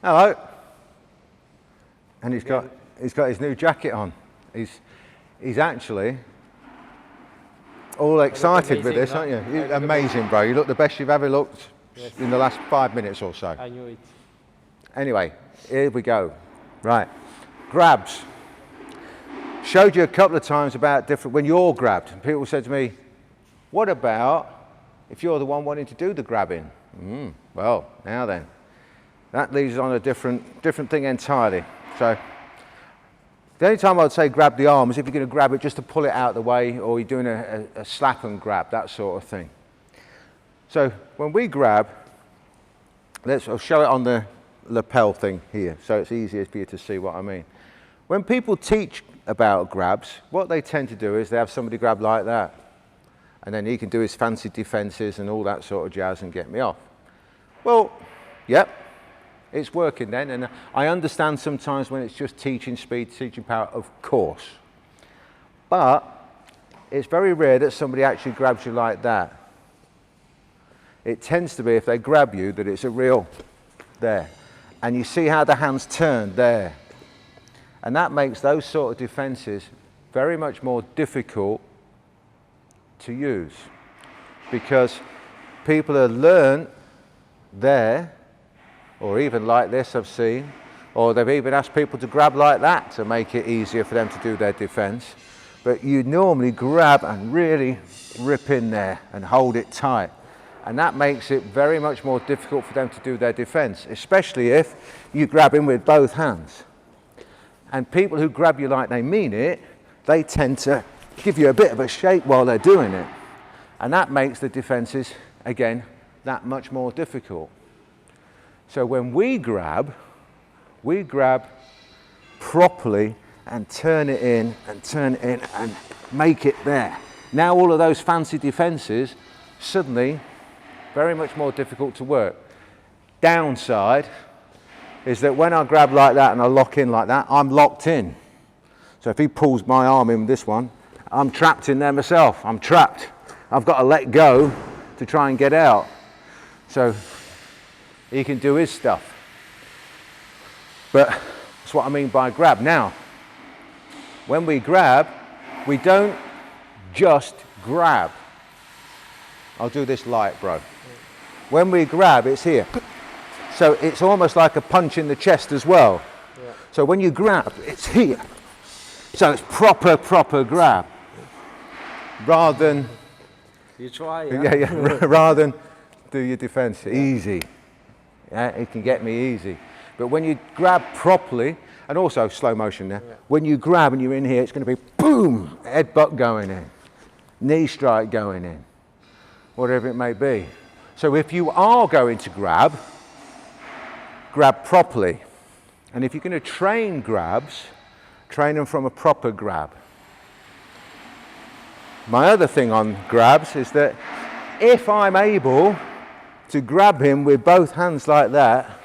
Hello. And he's got his new jacket on. He's actually all excited with this, aren't you? Amazing, bro. You look the best you've ever looked in the last 5 minutes or so. I knew it. Anyway, here we go. Right, grabs. Showed you a couple of times about different, when you're grabbed. And people said to me, what about if you're the one wanting to do the grabbing? Well, now then, that leads on a different thing entirely. So, the only time I would say grab the arm is if you're going to grab it just to pull it out of the way, or you're doing a slap and grab, that sort of thing. So, when we grab, I'll show it on the lapel thing here, so it's easier for you to see what I mean. When people teach about grabs, what they tend to do is they have somebody grab like that, and then he can do his fancy defenses and all that sort of jazz and get me off. Well, yep, it's working then, and I understand sometimes when it's just teaching speed, teaching power, of course. But it's very rare that somebody actually grabs you like that. It tends to be, if they grab you, that it's a real there. And you see how the hands turn there. And that makes those sort of defenses very much more difficult to use, because people have learned there, or even like this I've seen, or they've even asked people to grab like that to make it easier for them to do their defense. But you normally grab and really rip in there and hold it tight. And that makes it very much more difficult for them to do their defense, especially if you grab in with both hands. And people who grab you like they mean it, they tend to give you a bit of a shake while they're doing it. And that makes the defenses, again, that much more difficult. So when we grab properly and turn it in and make it there. Now all of those fancy defenses suddenly very much more difficult to work. Downside is that when I grab like that and I lock in like that, I'm locked in. So if he pulls my arm in with this one, I'm trapped in there myself. I'm trapped. I've got to let go to try and get out. So he can do his stuff. But that's what I mean by grab. Now, when we grab, we don't just grab. I'll do this light, bro. When we grab, it's here. So it's almost like a punch in the chest as well. Yeah. So when you grab, it's here. So it's proper grab. Rather than... You try, yeah. Rather than do your defense. Easy. Yeah, it can get me easy. But when you grab properly, and also slow motion there, when you grab and you're in here, it's going to be boom, headbutt going in, knee strike going in, whatever it may be. So if you are going to grab properly. And if you're going to train grabs, train them from a proper grab. My other thing on grabs is that if I'm able to grab him with both hands like that,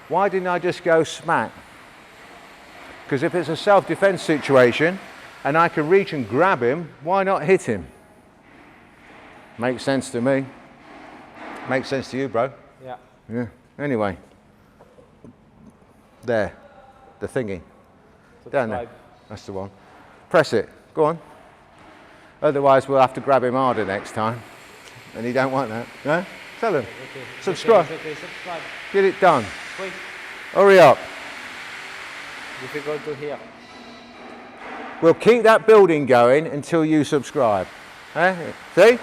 why didn't I just go smack? Because if it's a self-defense situation and I can reach and grab him, why not hit him? Makes sense to me. Makes sense to you, bro? Yeah. Yeah. Anyway. There, the thingy. Down there. That's the one. Press it. Go on. Otherwise, we'll have to grab him harder next time. And you don't want that. No? Tell him. Okay. Subscribe. Okay. Subscribe. Get it done. Wait. Hurry up. If you go to here. We'll keep that building going until you subscribe. Eh? See?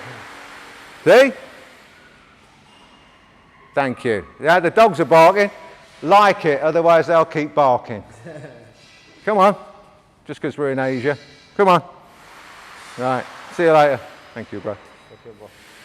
See? Thank you. Yeah, the dogs are barking. Like it, otherwise they'll keep barking. Come on, just because we're in Asia. Come on. Right, see you later. Thank you, bro. Okay, bro.